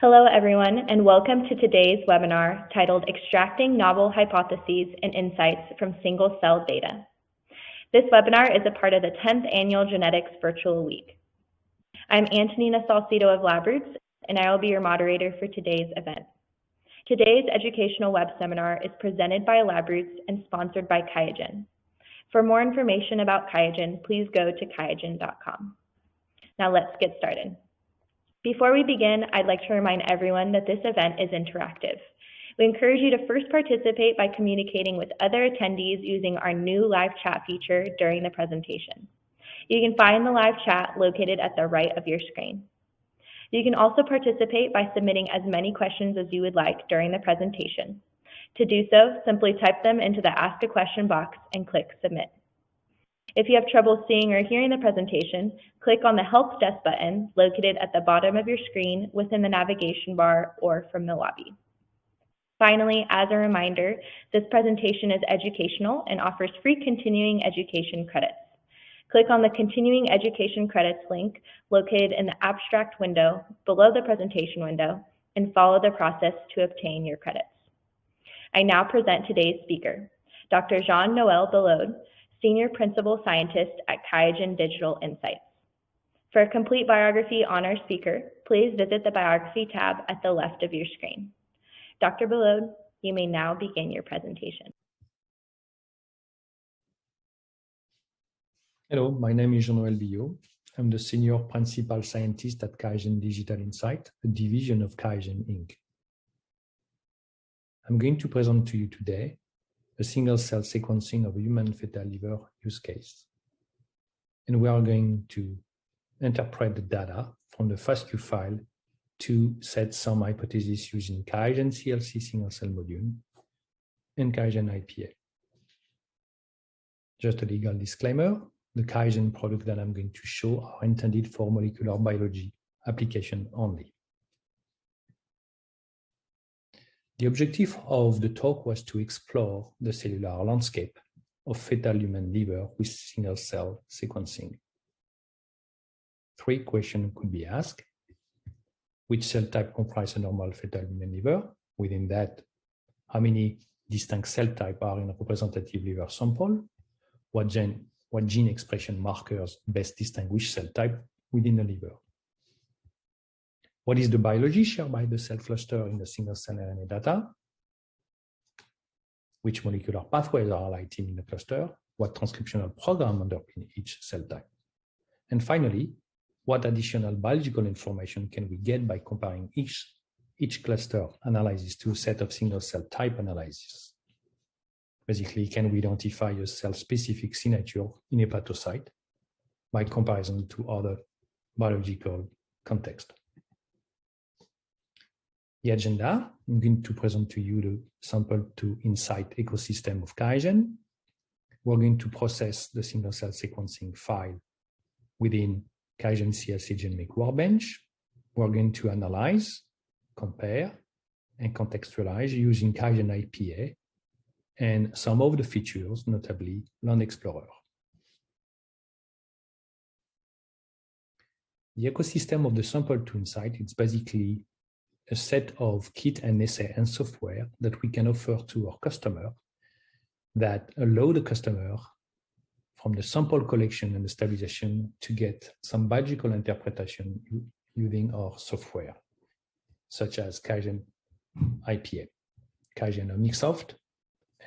Hello, everyone, and welcome to today's webinar titled Extracting Novel Hypotheses and Insights from Single-Cell Data. This webinar is a part of the 10th Annual Genetics Virtual Week. I'm Antonina Salcido of Labroots, and I will be your moderator for today's event. Today's educational web seminar is presented by Labroots and sponsored by QIAGEN. For more information about QIAGEN, please go to QIAGEN.com. Now let's get started. Before we begin, I'd like to remind everyone that this event is interactive. We encourage you to first participate by communicating with other attendees using our new live chat feature during the presentation. You can find the live chat located at the right of your screen. You can also participate by submitting as many questions as you would like during the presentation. To do so, simply type them into the Ask a Question box and click Submit. If you have trouble seeing or hearing the presentation, click on the Help Desk button located at the bottom of your screen within the navigation bar or from the lobby. Finally, as a reminder, this presentation is educational and offers free continuing education credits. Click on the Continuing Education Credits link located in the Abstract window below the presentation window and follow the process to obtain your credits. I now present today's speaker, Dr. Jean-Noel Billaud, Senior Principal Scientist at QIAGEN Digital Insights. For a complete biography on our speaker, please visit the Biography tab at the left of your screen. Dr. Billaud, you may now begin your presentation. Hello, my name is Jean-Noël Billaud. I'm the Senior Principal Scientist at QIAGEN Digital Insights, a division of QIAGEN Inc. I'm going to present to you today a single-cell sequencing of human fetal liver use case. And we are going to interpret the data from the FASTQ file to set some hypotheses using QIAGEN CLC single-cell module and QIAGEN IPA. Just a legal disclaimer, the QIAGEN products that I'm going to show are intended for molecular biology application only. The objective of the talk was to explore the cellular landscape of fetal human liver with single-cell sequencing. 3 questions could be asked. Which cell type comprises a normal fetal human liver? Within that, how many distinct cell types are in a representative liver sample? What gene expression markers best distinguish cell type within the liver? What is the biology shared by the cell cluster in the single-cell RNA data? Which molecular pathways are highlighted in the cluster? What transcriptional program underpin each cell type? And finally, what additional biological information can we get by comparing each cluster analysis to a set of single-cell type analysis? Basically, can we identify a cell-specific signature in hepatocyte by comparison to other biological contexts? The agenda, I'm going to present to you the sample to insight ecosystem of QIAGEN. We're going to process the single-cell sequencing file within QIAGEN CLC Genomic Workbench. We're going to analyze, compare, and contextualize using QIAGEN IPA and some of the features, notably Land Explorer. The ecosystem of the sample to insight is basically a set of kit and assay and software that we can offer to our customer that allow the customer from the sample collection and stabilization to get some biological interpretation using our software, such as QIAGEN IPA, QIAGEN OmicSoft,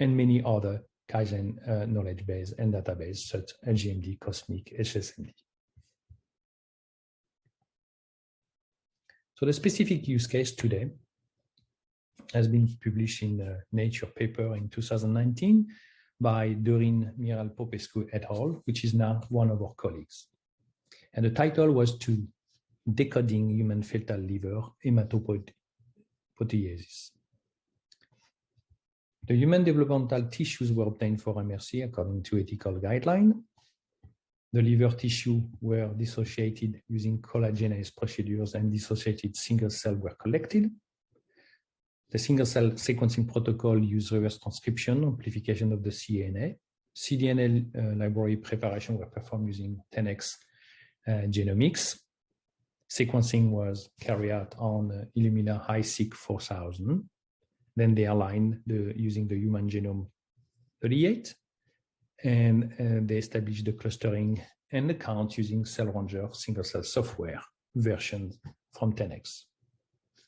and many other QIAGEN knowledge base and database such as LGMD, Cosmic, HSMD. So the specific use case today has been published in a Nature paper in 2019 by Doreen Miral-Popescu et al., which is now one of our colleagues. And the title was to Decoding Human Fetal Liver Hematopoiesis. The human developmental tissues were obtained for MRC according to ethical guidelines. The liver tissue were dissociated using collagenase procedures and dissociated single cell were collected. The single cell sequencing protocol used reverse transcription, amplification of the cDNA. cDNA library preparation were performed using 10x genomics. Sequencing was carried out on Illumina HiSeq 4000. Then they aligned using the human genome 38, and they established the clustering and the count using Cell Ranger single-cell software versions from 10x.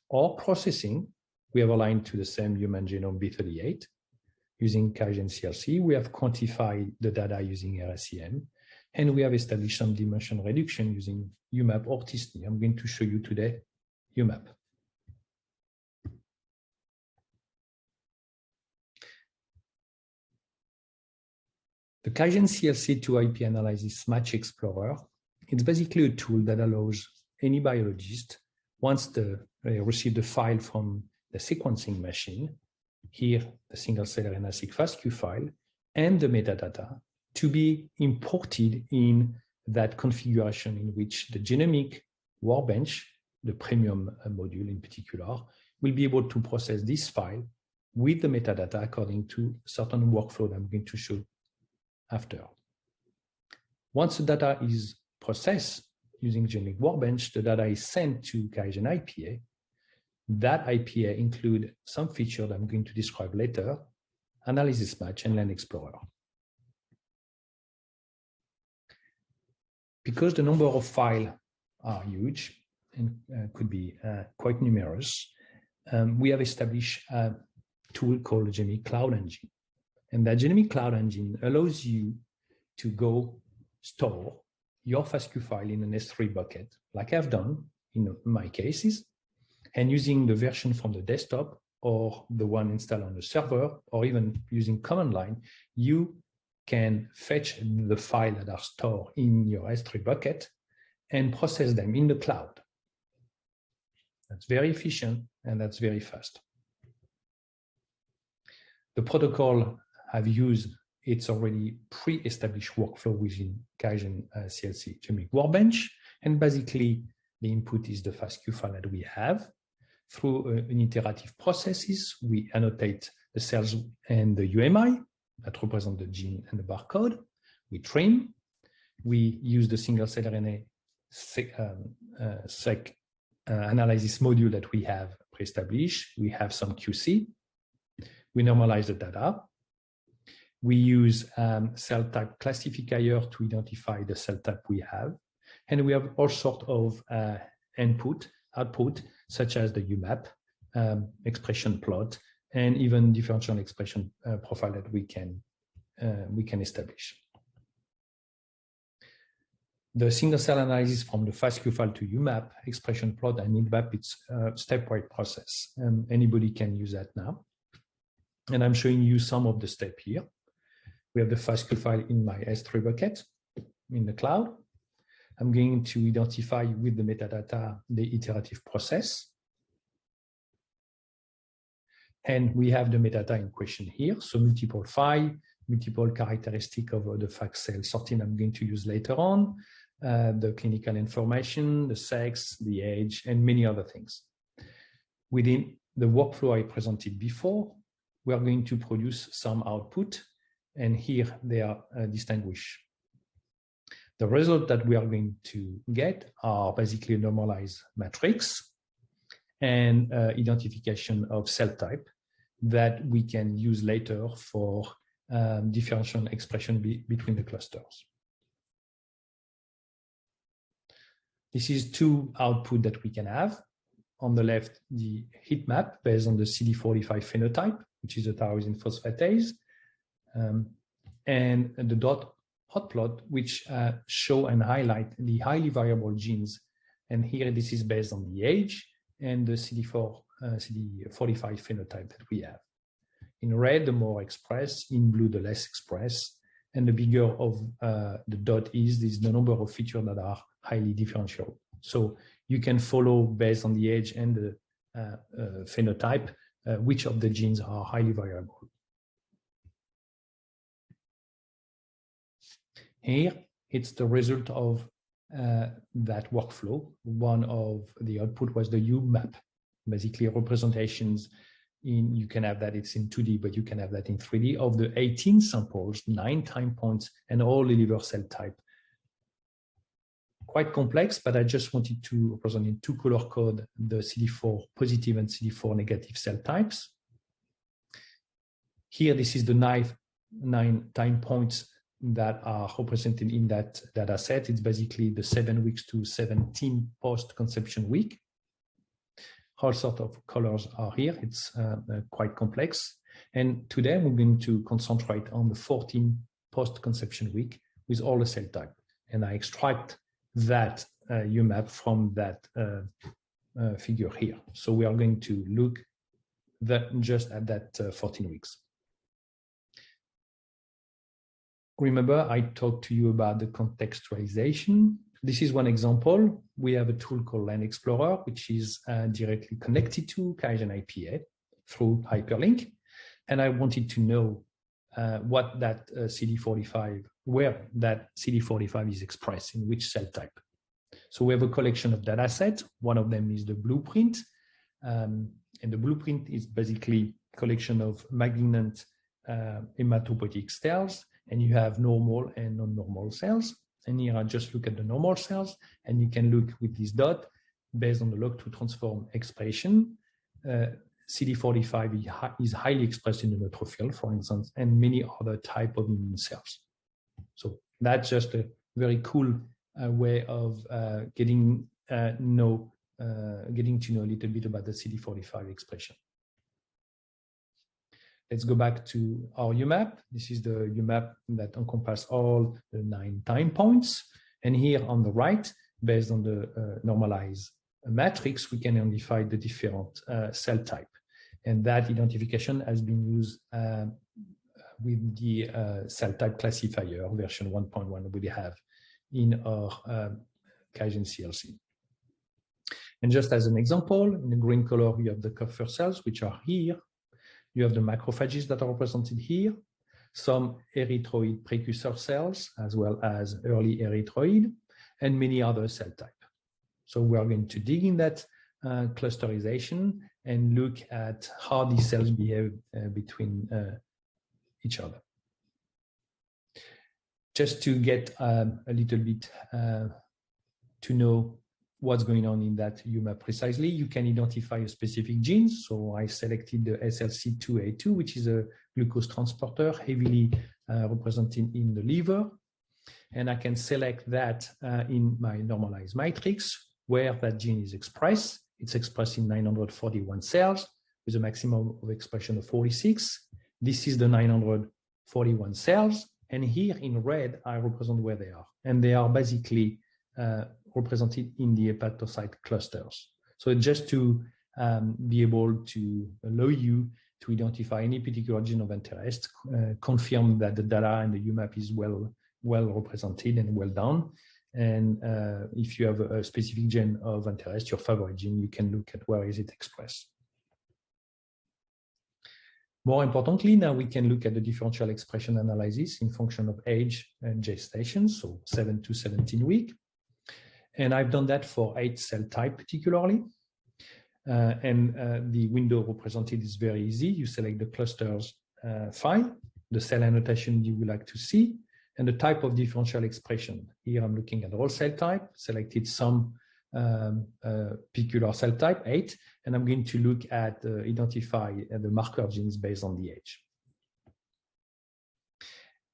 Or processing, we have aligned to the same human genome B38. Using QIAGEN CLC, we have quantified the data using RSEM, and we have established some dimension reduction using UMAP or t-SNE. I'm going to show you today UMAP. The QIAGEN CLC 2IP Analysis Match Explorer, it's basically a tool that allows any biologist, once they receive the file from the sequencing machine, here the single-cell RNA-seq FASTQ file, and the metadata, to be imported in that configuration in which the genomic workbench, the premium module in particular, will be able to process this file with the metadata according to certain workflow that I'm going to show after. Once the data is processed using genomic workbench, the data is sent to QIAGEN IPA. That IPA includes some feature that I'm going to describe later, analysis match and Land Explorer. Because the number of files are huge and could be quite numerous, we have established a tool called the Genomic Cloud Engine. And that Genomic Cloud Engine allows you to go store your FASTQ file in an S3 bucket, like I've done in my cases, and using the version from the desktop or the one installed on the server, or even using command line, you can fetch the files that are stored in your S3 bucket and process them in the cloud. That's very efficient and that's very fast. The protocol I've used, it's already pre-established workflow within QIAGEN CLC Genomic Workbench, and basically the input is the FASTQ file that we have. Through an iterative processes, we annotate the cells and the UMI that represent the gene and the barcode. We trim. We use the single-cell RNA seq analysis module that we have pre-established. We have some QC. We normalize the data. We use cell type classifier to identify the cell type we have. And we have all sorts of output, such as the UMAP, expression plot, and even differential expression profile that we can establish. The single-cell analysis from the FASTQ file to UMAP, expression plot, and UMAP, it's a stepwise process. Anybody can use that now. And I'm showing you some of the steps here. We have the FASTQ file in my S3 bucket in the cloud. I'm going to identify with the metadata the iterative process. And we have the metadata in question here. So multiple file, multiple characteristic of the FAC cell sorting I'm going to use later on, the clinical information, the sex, the age, and many other things. Within the workflow I presented before, we are going to produce some output, and here they are distinguished. The result that we are going to get are basically a normalized matrix and identification of cell type that we can use later for differential expression between the clusters. This is two output that we can have. On the left, the heat map based on the CD45 phenotype, which is a tyrosine phosphatase, and the hot plot, which show and highlight the highly variable genes. And here, this is based on the age and the CD45 phenotype that we have. In red, the more expressed, in blue, the less expressed, and the bigger of the dot is the number of features that are highly differential. So you can follow based on the age and the phenotype, which of the genes are highly variable. Here, it's the result of that workflow. One of the output was the UMAP, basically representations in, you can have that, it's in 2D, but you can have that in 3D, of the 18 samples, 9 time points, and all the liver cell type quite complex, but I just wanted to represent in two color code the CD4 positive and CD4 negative cell types. Here, this is the nine time points that are represented in that data set. It's basically the 7 weeks to 17 post-conception week. All sorts of colors are here. It's quite complex. And today we're going to concentrate on the 14 post-conception week with all the cell type. And I extract that UMAP from that figure here. So we are going to look just at that 14 weeks. Remember, I talked to you about the contextualization. This is one example. We have a tool called Line Explorer, which is directly connected to QIAGEN IPA through hyperlink. And I wanted to know what that CD45, where that CD45 is expressed, in which cell type. So we have a collection of data sets. One of them is the blueprint. And the blueprint is basically a collection of malignant hematopoietic cells. And you have normal and non-normal cells. And here I just look at the normal cells, and you can look with this dot based on the log2 transform expression. CD45 is highly expressed in the neutrophil, for instance, and many other type of immune cells. So that's just a very cool way of getting to know a little bit about the CD45 expression. Let's go back to our UMAP. This is the UMAP that encompasses all the 9 time points. And here on the right, based on the normalized matrix, we can identify the different cell type. And that identification has been used with the cell type classifier version 1.1 we have in our QIAGEN CLC. And just as an example, in the green color, you have the Kupffer cells, which are here. You have the macrophages that are represented here, some erythroid precursor cells, as well as early erythroid, and many other cell types. So we are going to dig in that clusterization and look at how these cells behave between each other. Just to get a little bit to know what's going on in that UMAP precisely, you can identify a specific gene. So I selected the SLC2A2, which is a glucose transporter heavily represented in the liver. And I can select that in my normalized matrix where that gene is expressed. It's expressed in 941 cells with a maximum of expression of 46. This is the 941 cells. And here in red, I represent where they are. And they are basically represented in the hepatocyte clusters. So just to be able to allow you to identify any particular gene of interest, confirm that the data and the UMAP is well represented and well done. And if you have a specific gene of interest, your favorite gene, you can look at where is it expressed. More importantly, now we can look at the differential expression analysis in function of age and gestation, so 7 to 17 weeks. And I've done that for 8 cell type particularly. The window represented is very easy. You select the clusters file, the cell annotation you would like to see, and the type of differential expression. Here I'm looking at all cell type, selected some particular cell type, 8, and I'm going to look at identify the marker genes based on the age.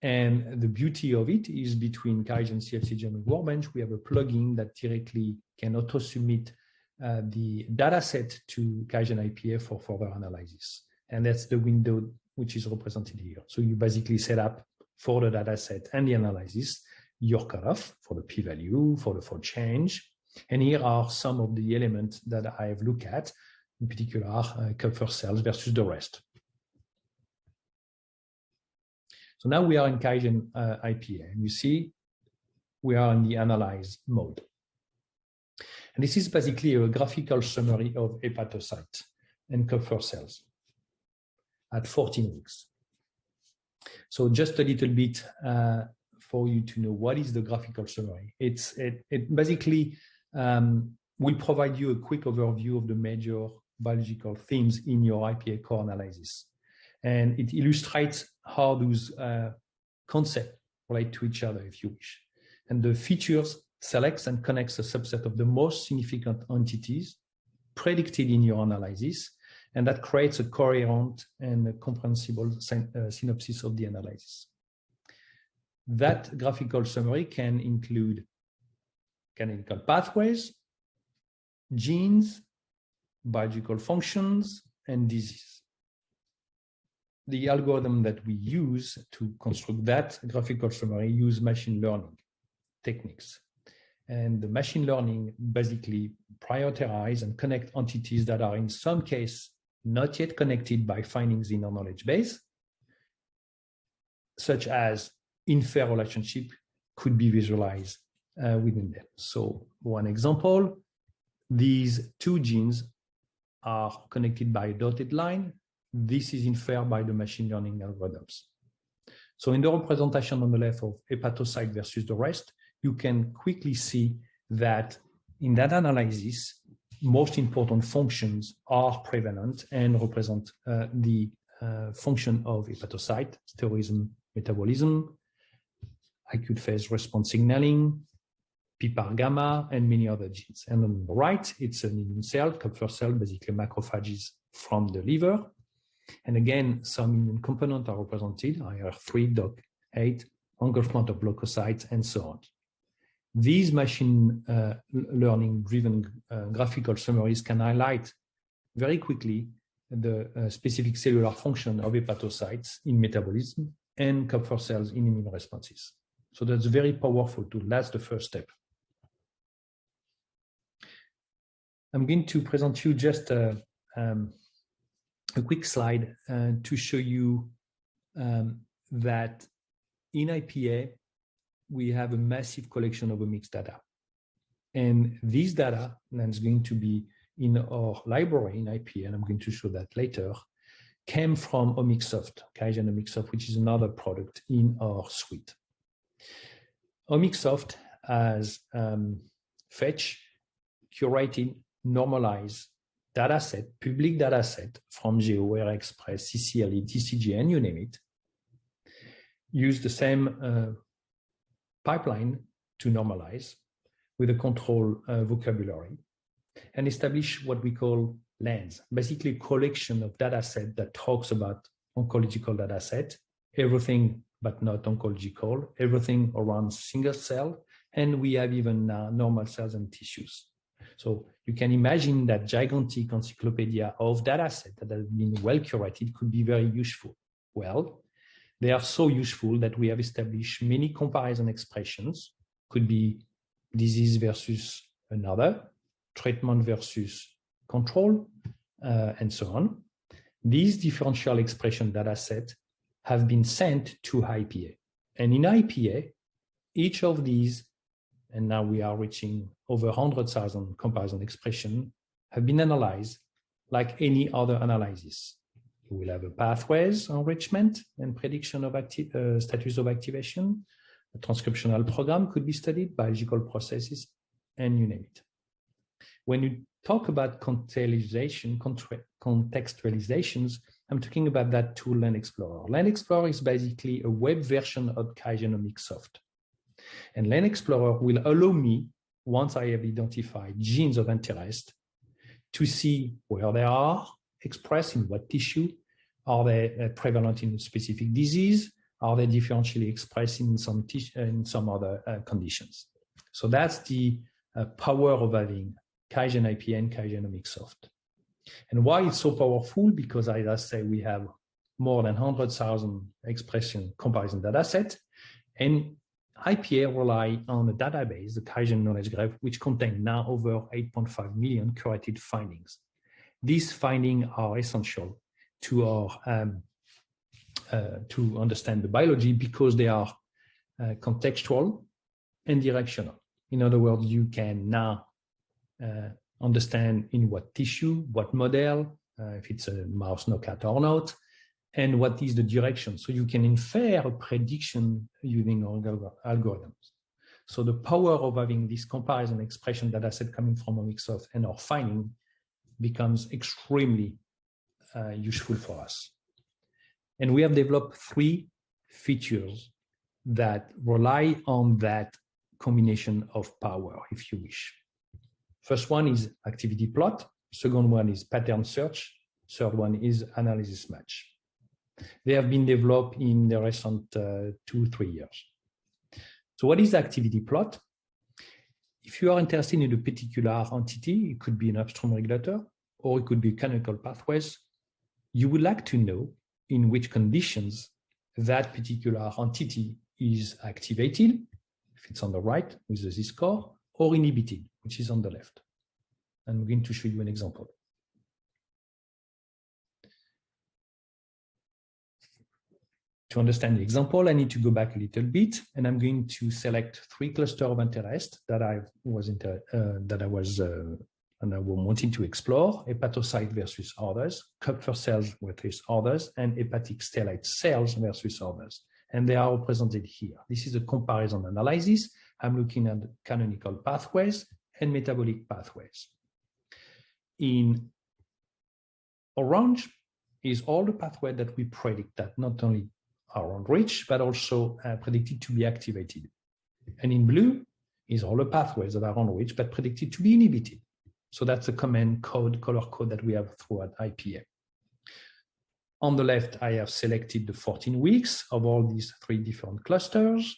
And the beauty of it is between QIAGEN CLC Genome Workbench, we have a plugin that directly can auto-submit the data set to QIAGEN IPA for further analysis. And that's the window which is represented here. So you basically set up for the data set and the analysis your cutoff for the p-value, for the fold change. And here are some of the elements that I have looked at, in particular Kupffer cells versus the rest. So now we are in QIAGEN IPA, and you see we are in the analyze mode. And this is basically a graphical summary of hepatocyte and Kupffer cells at 14 weeks. So just a little bit for you to know what is the graphical summary. It basically will provide you a quick overview of the major biological themes in your IPA core analysis. And it illustrates how those concepts relate to each other, if you wish. And the features selects and connects a subset of the most significant entities predicted in your analysis, and that creates a coherent and a comprehensible synopsis of the analysis. That graphical summary can include canonical pathways, genes, biological functions, and disease. The algorithm that we use to construct that graphical summary use machine learning techniques. And the machine learning basically prioritize and connect entities that are in some case not yet connected by findings in our knowledge base, such as infer relationship could be visualized within them. So one example, these two genes are connected by a dotted line. This is inferred by the machine learning algorithms. So in the representation on the left of hepatocyte versus the rest, you can quickly see that in that analysis, most important functions are prevalent and represent the function of hepatocyte, steroism, metabolism, acute phase response signaling, PPAR gamma, and many other genes. And on the right, it's an immune cell, Kupffer cell, basically macrophages from the liver. And again, some immune components are represented, IR3, DOC8, engulfment of leukocytes, and so on. These machine learning-driven graphical summaries can highlight very quickly the specific cellular function of hepatocytes in metabolism and Kupffer cells in immune responses. So that's very powerful tool. That's the first step. I'm going to present you just a quick slide to show you that in IPA, we have a massive collection of omics data. And this data that's going to be in our library in IPA, and I'm going to show that later, came from OmicSoft, QIAGEN OmicSoft, which is another product in our suite. OmicSoft has fetched, curated, normalized dataset, public dataset from Geo, Express, CCLE, TCG, and you name it, use the same pipeline to normalize with a control vocabulary and establish what we call lens, basically a collection of data set that talks about oncological data set, everything but not oncological, everything around single cell, and we have even normal cells and tissues. So you can imagine that gigantic encyclopedia of data set that has been well curated could be very useful. Well, they are so useful that we have established many comparison expressions, could be disease versus another, treatment versus control, and so on. These differential expression data sets have been sent to IPA. And in IPA, each of these, and now we are reaching over 100,000 comparison expressions, have been analyzed like any other analysis. You will have a pathways enrichment and prediction of status of activation. A transcriptional program could be studied, biological processes, and you name it. When you talk about contextualizations, I'm talking about that tool, Land Explorer. Land Explorer is basically a web version of QIAGEN OmicSoft. And Land Explorer will allow me, once I have identified genes of interest, to see where they are expressed in what tissue, are they prevalent in a specific disease, are they differentially expressed in some other conditions. So that's the power of having QIAGEN IPA and QIAGEN OmicSoft. And why it's so powerful? Because as I say, we have more than 100,000 expression comparison data set, and IPA rely on a database, the QIAGEN Knowledge Graph, which contains now over 8.5 million curated findings. These findings are essential to our to understand the biology because they are contextual and directional. In other words, you can now understand in what tissue, what model, if it's a mouse knockout or not, and what is the direction. So you can infer a prediction using algorithms. So the power of having this comparison expression data set coming from OmicSoft and our finding becomes extremely useful for us. And we have developed 3 features that rely on that combination of power, if you wish. First one is activity plot. Second one is pattern search. Third one is analysis match. They have been developed in the recent 2-3 years. So what is the activity plot? If you are interested in a particular entity, it could be an upstream regulator, or it could be canonical pathways. You would like to know in which conditions that particular entity is activated, if it's on the right with the z-score, or inhibited, which is on the left. I'm going to show you an example. To understand the example, I need to go back a little bit, and I'm going to select 3 clusters of interest that I was wanting to explore: hepatocyte versus others, Kupffer cells versus others, and hepatic stellate cells versus others. And they are represented here. This is a comparison analysis. I'm looking at canonical pathways and metabolic pathways. In orange is all the pathways that we predict that not only are unreached, but also predicted to be activated. And in blue is all the pathways that are unreached, but predicted to be inhibited. So that's a common code, color code that we have throughout IPA. On the left, I have selected the 14 weeks of all these 3 different clusters,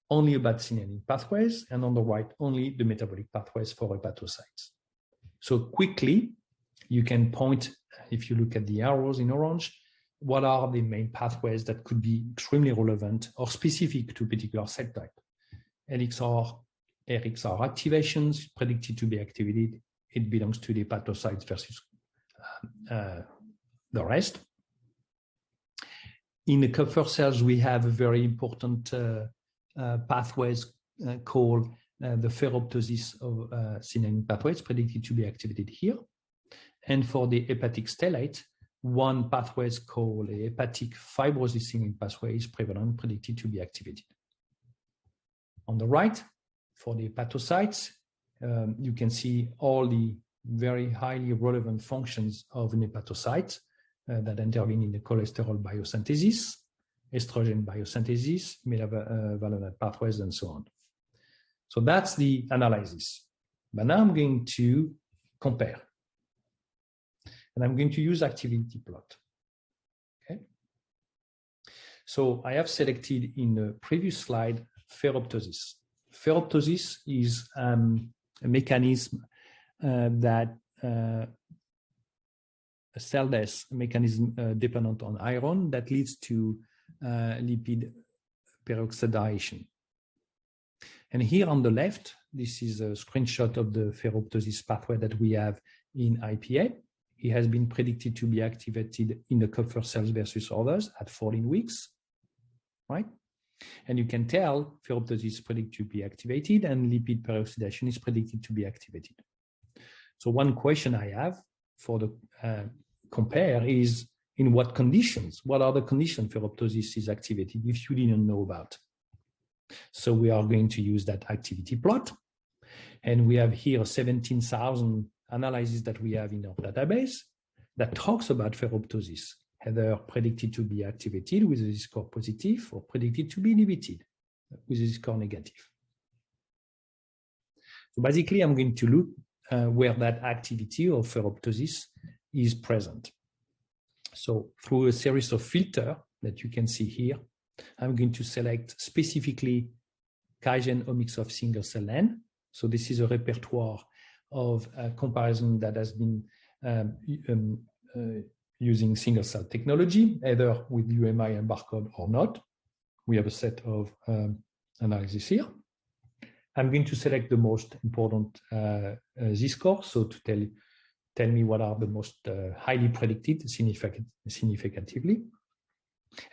only about signaling pathways, and on the right, only the metabolic pathways for hepatocytes. So quickly, you can point, if you look at the arrows in orange, what are the main pathways that could be extremely relevant or specific to a particular cell type. LXR activations predicted to be activated. It belongs to the hepatocytes versus the rest. In the Kupffer cells, we have a very important pathways called the ferroptosis of signaling pathways predicted to be activated here. And for the hepatic stellate, one pathway is called a hepatic fibrosis signaling pathway is prevalent, predicted to be activated. On the right, for the hepatocytes, you can see all the very highly relevant functions of an hepatocyte that intervene in the cholesterol biosynthesis, estrogen biosynthesis, metavalent pathways, and so on. So that's the analysis. But now I'm going to compare. And I'm going to use activity plot. Okay. So I have selected in the previous slide ferroptosis. Ferroptosis is a mechanism that a cell death mechanism dependent on iron that leads to lipid peroxidation. And here on the left, this is a screenshot of the ferroptosis pathway that we have in IPA. It has been predicted to be activated in the Kupffer cells versus others at 14 weeks, right? And you can tell ferroptosis is predicted to be activated and lipid peroxidation is predicted to be activated. So one question I have for the compare is in what conditions? What are the conditions ferroptosis is activated if you didn't know about? So we are going to use that activity plot. And we have here 17,000 analyses that we have in our database that talks about ferroptosis, either predicted to be activated with a z-score positive or predicted to be inhibited with a z-score negative. So basically, I'm going to look where that activity of ferroptosis is present. So through a series of filters that you can see here, I'm going to select specifically QIAGEN omics of single cell N. So this is a repertoire of comparison that has been using single cell technology, either with UMI and barcode or not. We have a set of analysis here. I'm going to select the most important z-score, so to tell me what are the most highly predicted significatively.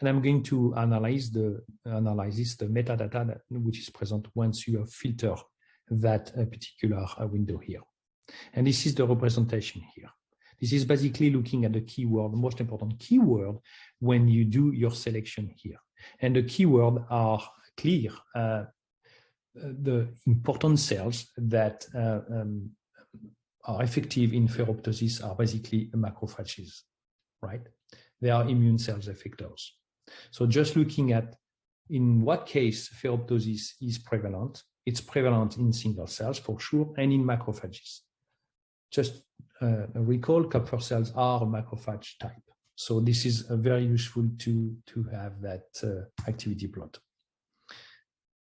And I'm going to analyze the metadata which is present once you have filtered that particular window here. And this is the representation here. This is basically looking at the keyword, the most important keyword when you do your selection here. And the keywords are clear. The important cells that are effective in ferroptosis are basically macrophages, right? They are immune cells effectors. So just looking at in what case ferroptosis is prevalent, It's prevalent in single cells for sure, and in macrophages. Just recall, Kupffer cells are a macrophage type. So this is very useful to have that activity plot.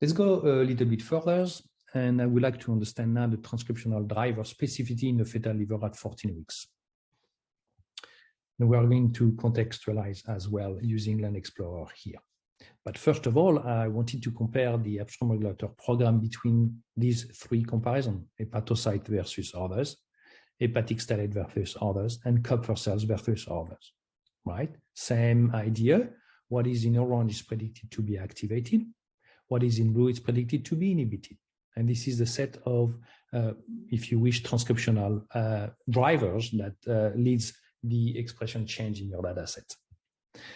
Let's go a little bit further, and I would like to understand now the transcriptional driver specificity in the fetal liver at 14 weeks. And we are going to contextualize as well using Land Explorer here. But first of all, I wanted to compare the upstream regulator program between these three comparisons: hepatocyte versus others, hepatic stellate versus others, and Kupffer cells versus others, right? Same idea. What is in orange is predicted to be activated. What is in blue is predicted to be inhibited. And this is the set of, if you wish, transcriptional drivers that leads the expression change in your data set.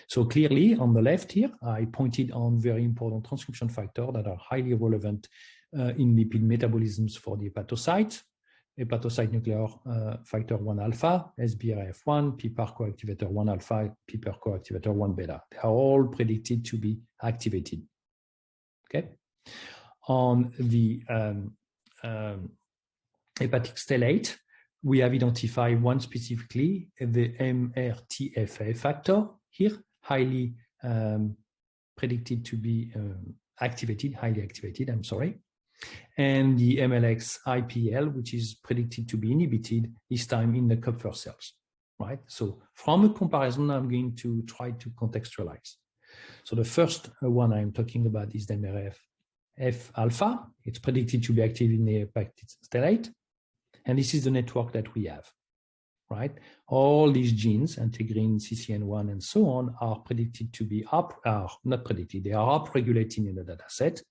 So clearly on the left here, I pointed on very important transcription factors that are highly relevant in lipid metabolisms for the hepatocyte. Hepatocyte nuclear factor 1 alpha, SBRF1, PPAR coactivator 1 alpha, PPAR coactivator 1 beta. They are all predicted to be activated. Okay. On the hepatic stellate, we have identified one specifically, the MRTFA factor here, highly predicted to be activated, highly activated, I'm sorry. And the MLX IPL, which is predicted to be inhibited, this time in the Kupffer cells, right? So from a comparison, I'm going to try to contextualize. So the first one I'm talking about is the MRF alpha. It's predicted to be active in the hepatic stellate. And this is the network that we have, right? All these genes, integrin, CCN1, and so on, are predicted to be not predicted, they are upregulated in the data set.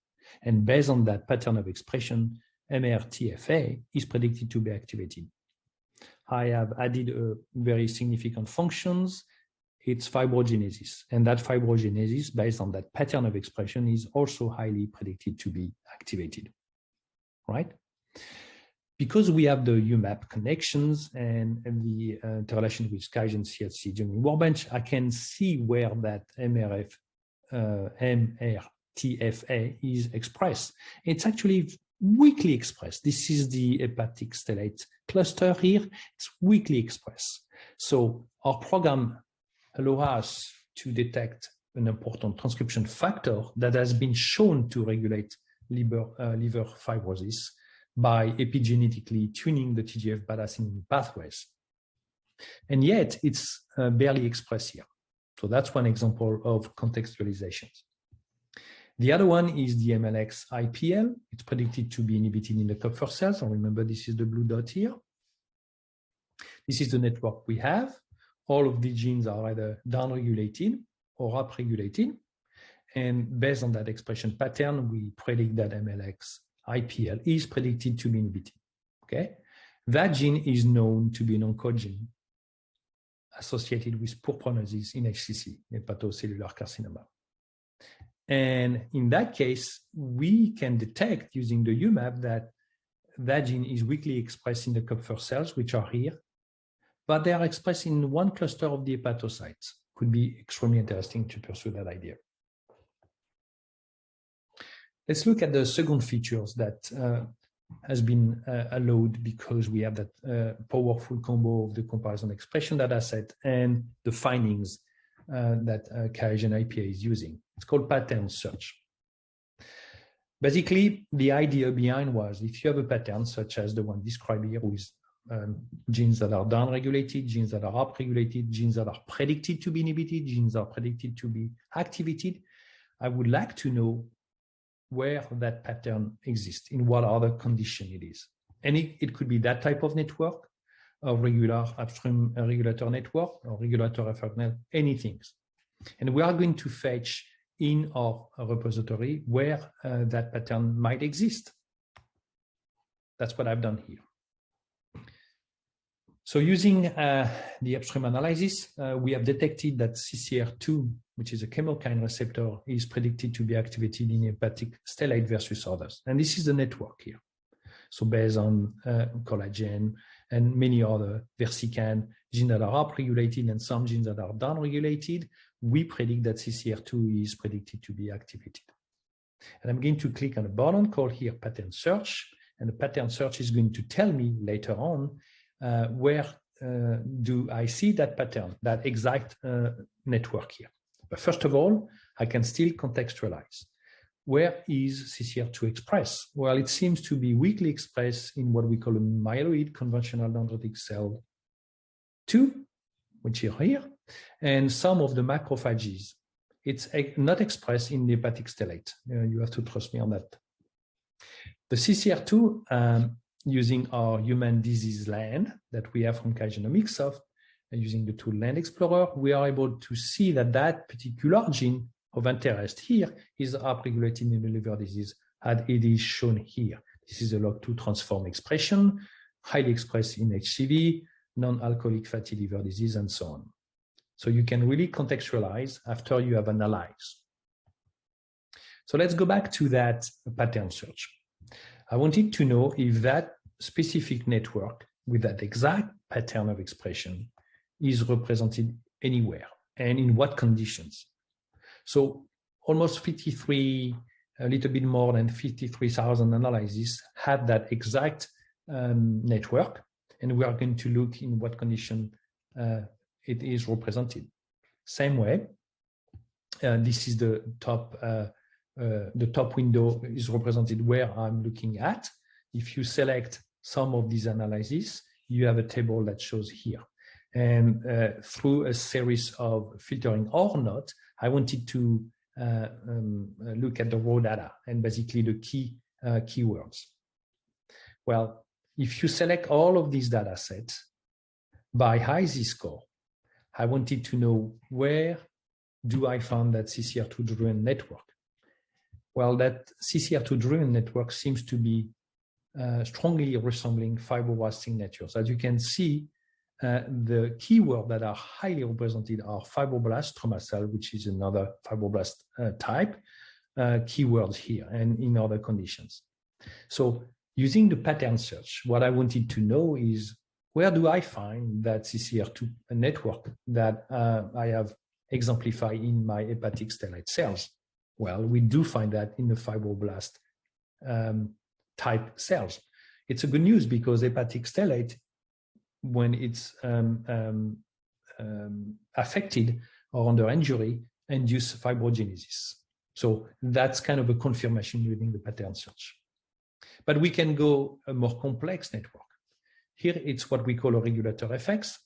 And based on that pattern of expression, MRTFA is predicted to be activated. I have added very significant functions. It's fibrogenesis. And that fibrogenesis, based on that pattern of expression, is also highly predicted to be activated, right? Because we have the UMAP connections and the interrelation with QIAGEN CHC during Workbench, I can see where that MRTFA is expressed. It's actually weakly expressed. This is the hepatic stellate cluster here. It's weakly expressed. So our program allows us to detect an important transcription factor that has been shown to regulate liver fibrosis by epigenetically tuning the TGF-beta signaling pathways. And yet it's barely expressed here. So that's one example of contextualization. The other one is the MLX IPL. It's predicted to be inhibited in the Kupffer cells. So remember, this is the blue dot here. This is the network we have. All of the genes are either downregulated or upregulated. And based on that expression pattern, we predict that MLX IPL is predicted to be inhibited. Okay, that gene is known to be an oncogene associated with poor prognosis in HCC, hepatocellular carcinoma. And in that case, we can detect using the UMAP that that gene is weakly expressed in the Kupffer cells, which are here, but they are expressed in one cluster of the hepatocytes. Could be extremely interesting to pursue that idea. Let's look at the second features that has been allowed because we have that powerful combo of the comparison expression data set and the findings that QIAGEN IPA is using. It's called pattern search. Basically, the idea behind was if you have a pattern such as the one described here with genes that are downregulated, genes that are upregulated, genes that are predicted to be inhibited, genes that are predicted to be activated, I would like to know where that pattern exists, in what other condition it is. And it could be that type of network, a regular upstream regulator network, or regulator effect network, anything. And we are going to fetch in our repository where that pattern might exist. That's what I've done here. So using the upstream analysis, we have detected that CCR2, which is a chemokine receptor, is predicted to be activated in hepatic stellate versus others. And this is the network here. So based on collagen and many other versican genes that are upregulated and some genes that are downregulated, we predict that CCR2 is predicted to be activated. And I'm going to click on a button called here pattern search, and the pattern search is going to tell me later on where do I see that pattern, that exact network here. But first of all, I can still contextualize. Where is CCR2 expressed? Well, it seems to be weakly expressed in what we call a myeloid conventional dendritic cell 2, which is here, and some of the macrophages. It's not expressed in the hepatic stellate. You have to trust me on that. The CCR2, using our human disease land that we have from QIAGenomics, using the tool Land Explorer, we are able to see that that particular gene of interest here is upregulated in the liver disease, as it is shown here. This is a log2 transform expression, highly expressed in HCV, non-alcoholic fatty liver disease, and so on. So you can really contextualize after you have analyzed. So let's go back to that pattern search. I wanted to know if that specific network with that exact pattern of expression is represented anywhere and in what conditions. So almost 53, a little bit more than 53,000 analyses had that exact network, and we are going to look in what condition it is represented. Same way, this is the top window is represented where I'm looking at. If you select some of these analyses, you have a table that shows here. And through a series of filtering or not, I wanted to look at the raw data and basically the key keywords. Well, if you select all of these data sets by high Z-score, I wanted to know where do I find that CCR2-driven network? Well, that CCR2-driven network seems to be strongly resembling fibroblast signatures. As you can see, the keywords that are highly represented are fibroblast stromal cell, which is another fibroblast type, keywords here and in other conditions. So using the pattern search, what I wanted to know is where do I find that CCR2 network that I have exemplified in my hepatic stellate cells? Well, we do find that in the fibroblast type cells. It's a good news because hepatic stellate, when it's affected or under injury, induce fibrogenesis. So that's kind of a confirmation using the pattern search. But we can go a more complex network. Here it's what we call a regulator effects.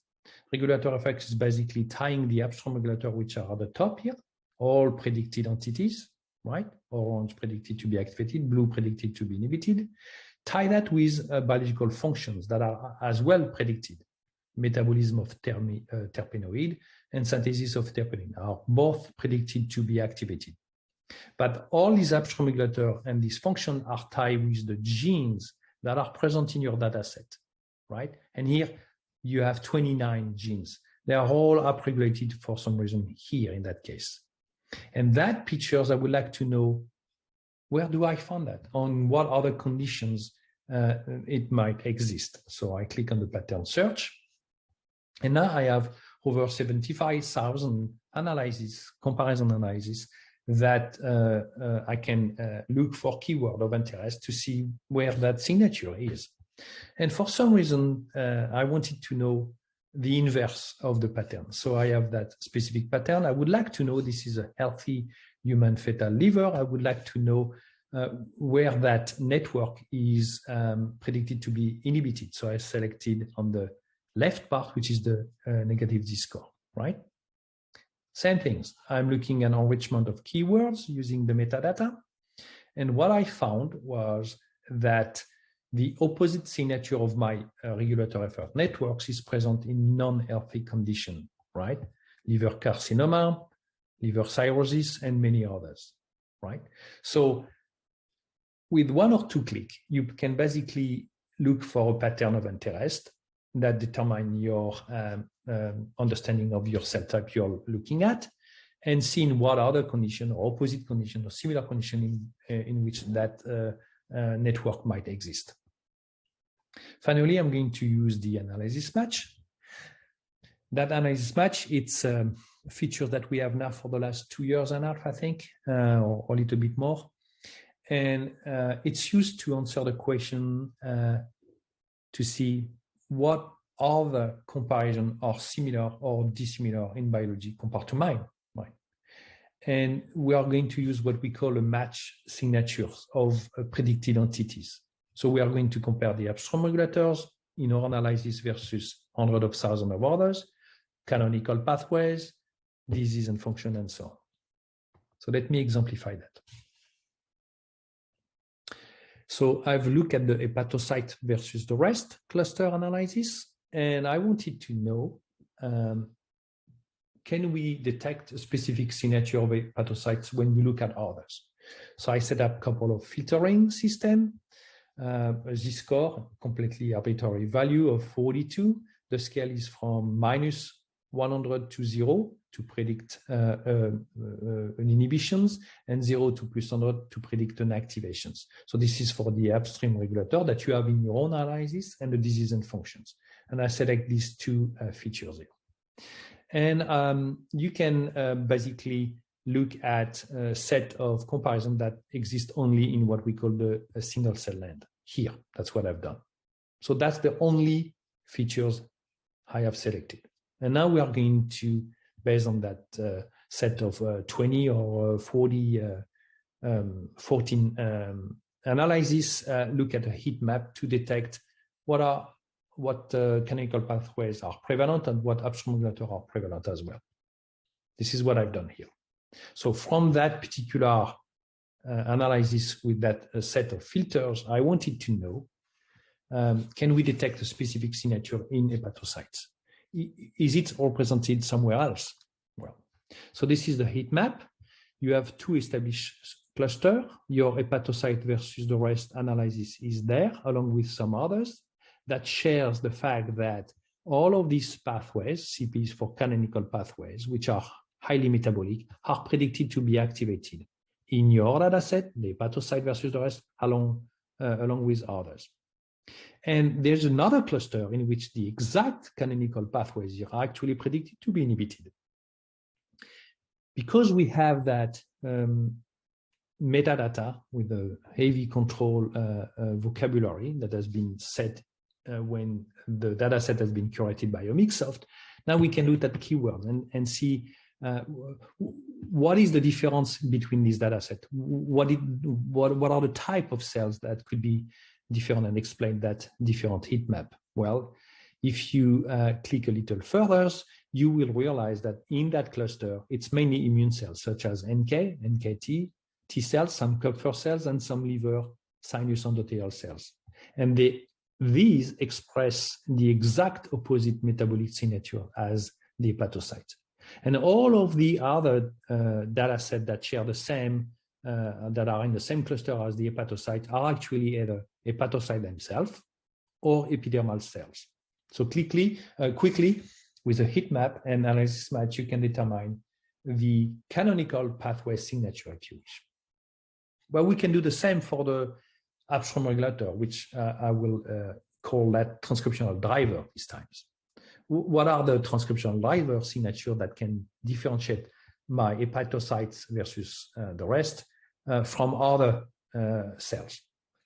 Regulator effects is basically tying the upstream regulator, which are at the top here, all predicted entities, right? Orange predicted to be activated, blue predicted to be inhibited. Tie that with biological functions that are as well predicted. Metabolism of terpenoid and synthesis of terpenin are both predicted to be activated. But all these upstream regulators and these functions are tied with the genes that are present in your data set, right? And here you have 29 genes. They are all upregulated for some reason here in that case. And that pictures, I would like to know, where do I find that? On what other conditions it might exist? So I click on the pattern search. And now I have over 75,000 analyses, comparison analyses, that I can look for keyword of interest to see where that signature is. And for some reason, I wanted to know the inverse of the pattern. So I have that specific pattern. I would like to know this is a healthy human fetal liver. I would like to know where that network is predicted to be inhibited. So I selected on the left part, which is the negative Z-score, right? Same things. I'm looking at enrichment of keywords using the metadata. And what I found was that the opposite signature of my regulator effect networks is present in non-healthy condition, right? Liver carcinoma, liver cirrhosis, and many others, right? So with one or two clicks, you can basically look for a pattern of interest that determine your understanding of your cell type you're looking at, and seeing what other condition or opposite condition or similar condition in which that network might exist. Finally, I'm going to use the analysis match. That analysis match, it's a feature that we have now for the last 2 years and a half, I think, or a little bit more. And it's used to answer the question to see what other comparisons are similar or dissimilar in biology compared to mine. Right? And we are going to use what we call a match signatures of predicted entities. So we are going to compare the upstream regulators in our analysis versus hundreds of thousands of others, canonical pathways, disease and function, and so on. So let me exemplify that. So I've looked at the hepatocyte versus the rest cluster analysis, and I wanted to know, can we detect a specific signature of hepatocytes when we look at others? So I set up a couple of filtering systems. Z-score, completely arbitrary value of 42. The scale is from -100 to 0 to predict an inhibitions, and 0 to +100 to predict an activations. So this is for the upstream regulator that you have in your own analysis, and the disease and functions. And I select these two features here. And you can basically look at a set of comparisons that exist only in what we call the single cell land. Here, that's what I've done. So that's the only features I have selected. And now we are going to, based on that set of 20 or 14 analysis, look at a heat map to detect what canonical pathways are prevalent and what upstream regulators are prevalent as well. This is what I've done here. So from that particular analysis with that set of filters, I wanted to know, can we detect a specific signature in hepatocytes? Is it represented somewhere else? Well, so this is the heat map. You have two established clusters. Your hepatocyte versus the rest analysis is there, along with some others, that shares the fact that all of these pathways, CPs for canonical pathways, which are highly metabolic, are predicted to be activated in your data set, the hepatocyte versus the rest, along with others. And there's another cluster in which the exact canonical pathways are actually predicted to be inhibited. Because we have that metadata with a heavy control vocabulary that has been set when the data set has been curated by Omicsoft, now we can look at keywords and see what is the difference between these data sets? What are the type of cells that could be different, and explain that different heat map? Well, if you click a little further, you will realize that in that cluster, it's mainly immune cells such as NK, NKT, T cells, some Kupffer cells, and some liver, sinus endothelial cells. And these express the exact opposite metabolic signature as the hepatocyte. And all of the other data sets that share the same, that are in the same cluster as the hepatocyte, are actually either hepatocyte themselves or epidermal cells. So quickly, with a heat map and analysis match, you can determine the canonical pathway signature if you wish. But we can do the same for the upstream regulator, which I will call that transcriptional driver these times. What are the transcriptional driver signature that can differentiate my hepatocytes versus the rest from other cells?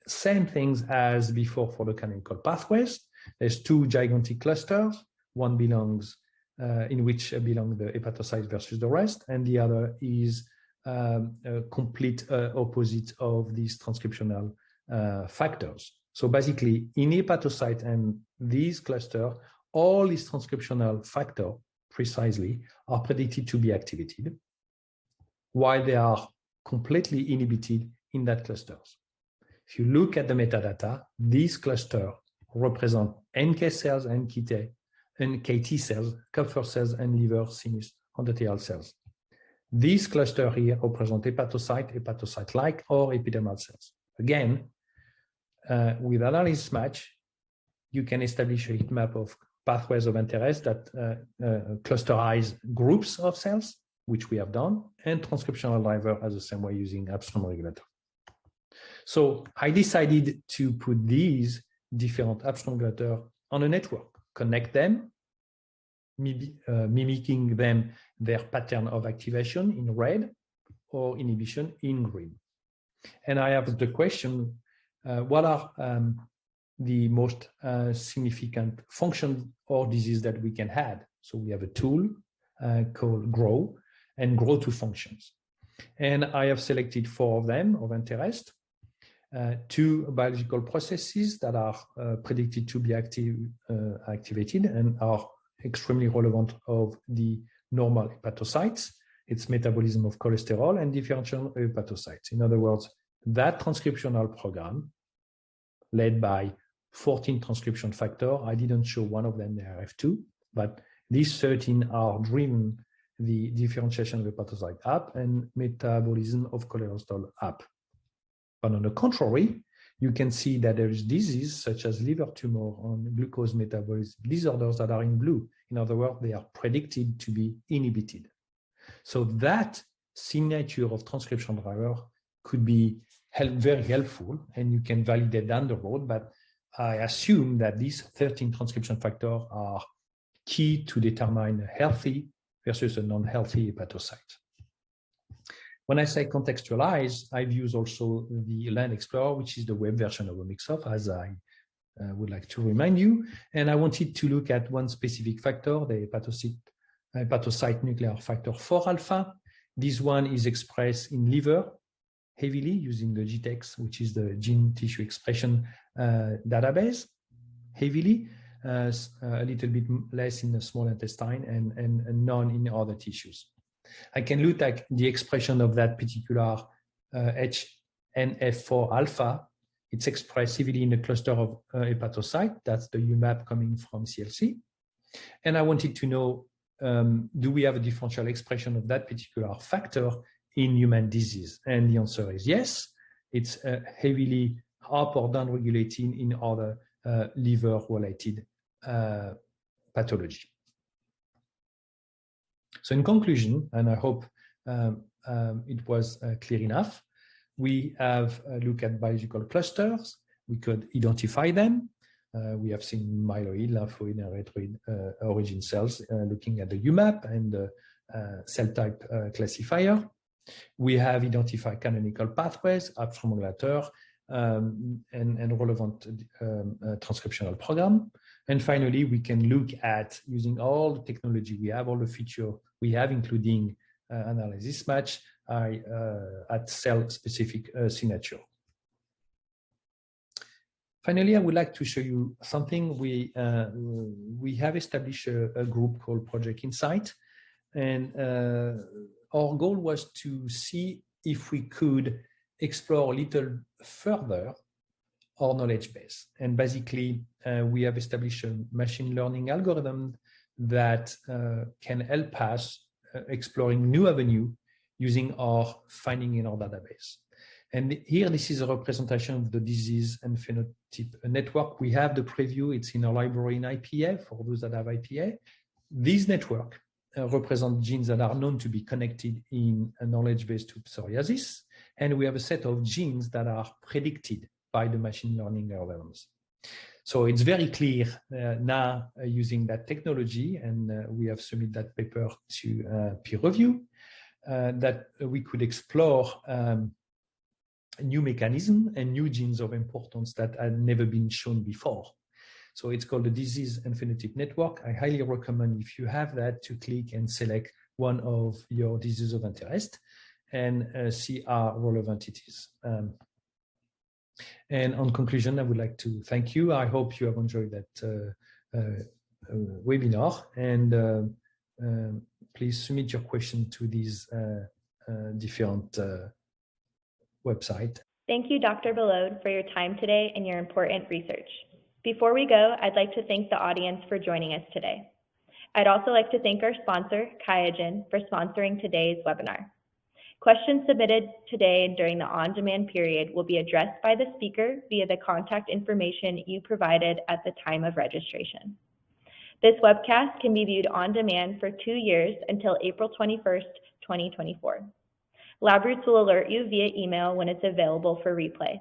Same things as before for the canonical pathways. There's two gigantic clusters. One belongs in which belong the hepatocyte versus the rest, and the other is a complete opposite of these transcriptional factors. So basically, in hepatocyte and these clusters, all these transcriptional factors precisely are predicted to be activated, while they are completely inhibited in that clusters. If you look at the metadata, these clusters represent NK cells, NKT cells, Kupffer cells, and liver, sinus endothelial cells. These clusters here represent hepatocyte, hepatocyte-like, or epidermal cells. Again, with analysis match, you can establish a heat map of pathways of interest that clusterize groups of cells, which we have done, and transcriptional driver as the same way using upstream regulator. So I decided to put these different upstream regulators on a network, connect them, mimicking their pattern of activation in red or inhibition in green. And I have the question, what are the most significant functions or disease that we can add? So we have a tool called GROW and GROW to functions. And I have selected 4 of them of interest. 2 biological processes that are predicted to be activated and are extremely relevant of the normal hepatocytes. It's metabolism of cholesterol and differential hepatocytes. In other words, that transcriptional program led by 14 transcription factors, I didn't show one of them, the RF2, but these 13 are driven the differentiation of hepatocyte up and metabolism of cholesterol up. But on the contrary, you can see that there is disease such as liver tumor and glucose metabolism disorders that are in blue. In other words, they are predicted to be inhibited. So that signature of transcription driver could be very helpful, and you can validate down the road, but I assume that these 13 transcription factors are key to determine a healthy versus a non-healthy hepatocyte. When I say contextualize, I've used also the Land Explorer, which is the web version of Omixoft, as I would like to remind you. And I wanted to look at one specific factor, the hepatocyte nuclear factor 4 alpha. This one is expressed in liver heavily using the GTEx, which is the gene tissue expression database, heavily, a little bit less in the small intestine and none in other tissues. I can look at the expression of that particular HNF4 alpha. It's expressed heavily in a cluster of hepatocyte. That's the UMAP coming from CLC. And I wanted to know, do we have a differential expression of that particular factor in human disease? And the answer is yes. It's heavily up or down regulating in other liver-related pathology. So in conclusion, and I hope it was clear enough, we have looked at biological clusters. We could identify them. We have seen myeloid, lymphoid, and erythroid origin cells looking at the UMAP and the cell type classifier. We have identified canonical pathways, upstream regulator, and relevant transcriptional program. And finally, we can look at using all the technology we have, all the feature we have, including analysis match at cell-specific signature. Finally, I would like to show you something. We have established a group called Project Insight, and our goal was to see if we could explore a little further our knowledge base. And basically, we have established a machine learning algorithm that can help us exploring new avenue using our finding in our database. And here, this is a representation of the disease and phenotype network. We have the preview. It's in our library in IPA for those that have IPA. These network represent genes that are known to be connected in a knowledge base to psoriasis. And we have a set of genes that are predicted by the machine learning algorithms. So it's very clear now using that technology, and we have submitted that paper to peer review, that we could explore new mechanism and new genes of importance that had never been shown before. So it's called the Disease and Phenotype Network. I highly recommend, if you have that, to click and select one of your diseases of interest and see how relevant it is. And on conclusion, I would like to thank you. I hope you have enjoyed that webinar, and please submit your question to these different websites. Thank you, Dr. Billaud, for your time today and your important research. Before we go, I'd like to thank the audience for joining us today. I'd also like to thank our sponsor, QIAGEN, for sponsoring today's webinar. Questions submitted today and during the on-demand period will be addressed by the speaker via the contact information you provided at the time of registration. This webcast can be viewed on demand for 2 years until April 21st, 2024. Labroots will alert you via email when it's available for replay.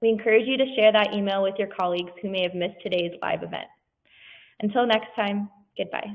We encourage you to share that email with your colleagues who may have missed today's live event. Until next time, goodbye.